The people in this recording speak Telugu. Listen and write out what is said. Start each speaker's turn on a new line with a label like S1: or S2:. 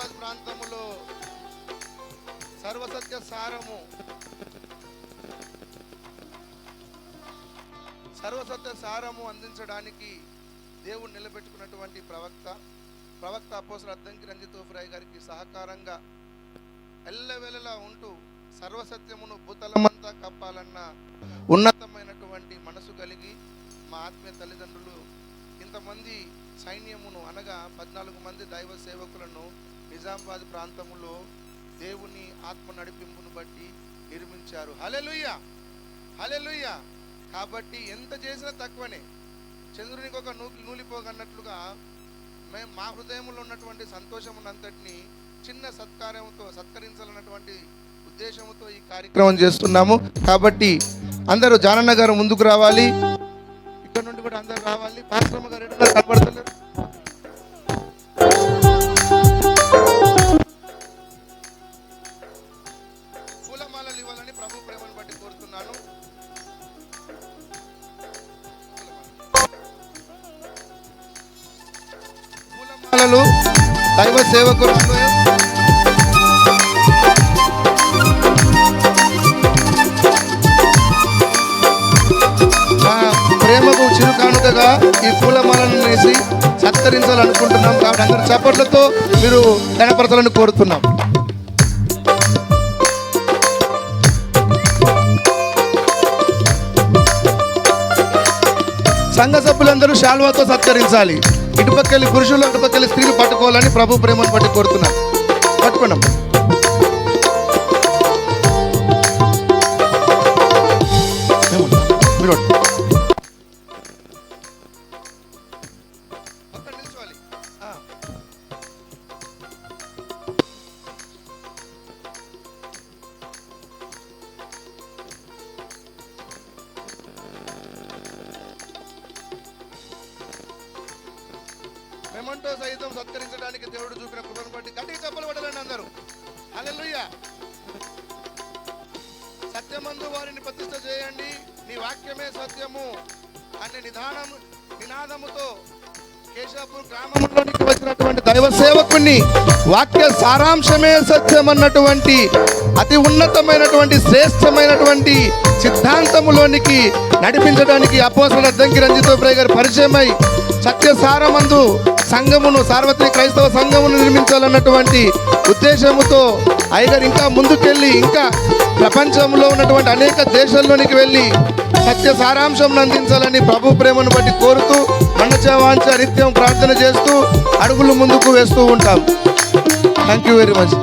S1: నిజామాబాద్ ప్రాంతంలో సర్వసత్య సారము అందించడానికి దేవుడు నిలబెట్టుకున్నటువంటి ప్రవక్త అపోస్తలుడు అద్దంకి రంజిత్ తోఫిరాయ్ గారికి సహకారంగా ఎల్లవేళలా ఉంటూ సర్వసత్యమును భూతలమంతా కప్పాలన్న ఉన్నతమైనటువంటి మనసు కలిగి మా ఆత్మీయ తల్లిదండ్రులు ఇంతమంది సైన్యమును అనగా 14 మంది దైవ సేవకులను నిజామాబాద్ ప్రాంతంలో దేవుని ఆత్మ నడిపింపును బట్టి నిర్మించారు. హల్లెలూయా, హల్లెలూయా. కాబట్టి ఎంత చేసినా తక్కువనే. చంద్రునికి ఒక నూలిపోగన్నట్లుగా మేము మా హృదయంలో ఉన్నటువంటి సంతోషమునంతటిని చిన్న సత్కరించాలన్నటువంటి ఉద్దేశంతో ఈ కార్యక్రమం చేస్తున్నాము. కాబట్టి అందరూ జానన్న గారు ముందుకు రావాలి, ఇక్కడ నుండి కూడా అందరూ రావాలి. పాస్టమ్మ గారు కనబడతలేరు. పూలమాలలు ఇవ్వాలని ప్రభు ప్రేమను బట్టి కోరుతున్నాను. పూలమాలలు దైవ సేవకులు ప్రేమకు చిరు కానుకగా ఈ పూలమాలను వేసి సత్కరించాలనుకుంటున్నాం. కాబట్టి అందరు చప్పట్లతో మీరు కనపరచాలని కోరుతున్నాం. సంఘ సభ్యులందరూ శాల్వాతో సత్కరించాలి. ఇటుపక్కలి పురుషులు అటుపక్కలి స్త్రీలు పట్టుకోవాలని ప్రభు ప్రేమను బట్టి కోరుతున్నాం. పట్టుకున్నాం. మీరు మెమంటో సైతం సత్కరించడానికి దేవుడు చూపిన కృపను బట్టి గట్టిగా చప్పలు పడాలండి అందరూ. హల్లెలూయా. సత్యమందు వారిని ప్రతిష్ఠ చేయండి, నీ వాక్యమే సత్యము అనే నినాదముతో కేశాపూర్ గ్రామంలోనికి వచ్చినటువంటి దైవ సేవకుని వాక్య సారాంశమే సత్యం అన్నటువంటి అతి ఉన్నతమైనటువంటి శ్రేష్టమైనటువంటి సిద్ధాంతములోనికి నడిపించడానికి అపోస్తలుడు అద్దంకి రంజిత్ తోఫిరాయ్ గారు పరిచయమై సత్యసారమందు సంఘమును సార్వత్రిక క్రైస్తవ సంఘమును నిర్మించాలన్నటువంటి ఉద్దేశముతో అయ్యగారు ఇంకా ముందుకెళ్ళి ఇంకా ప్రపంచంలో ఉన్నటువంటి అనేక దేశాల్లోనికి వెళ్ళి సత్య సారాంశం అందించాలని ప్రభు ప్రేమను బట్టి కోరుతూ మనచవాంచ నిత్యం ప్రార్థన చేస్తూ అడుగులు ముందుకు వేస్తూ ఉంటాం. Thank you very much.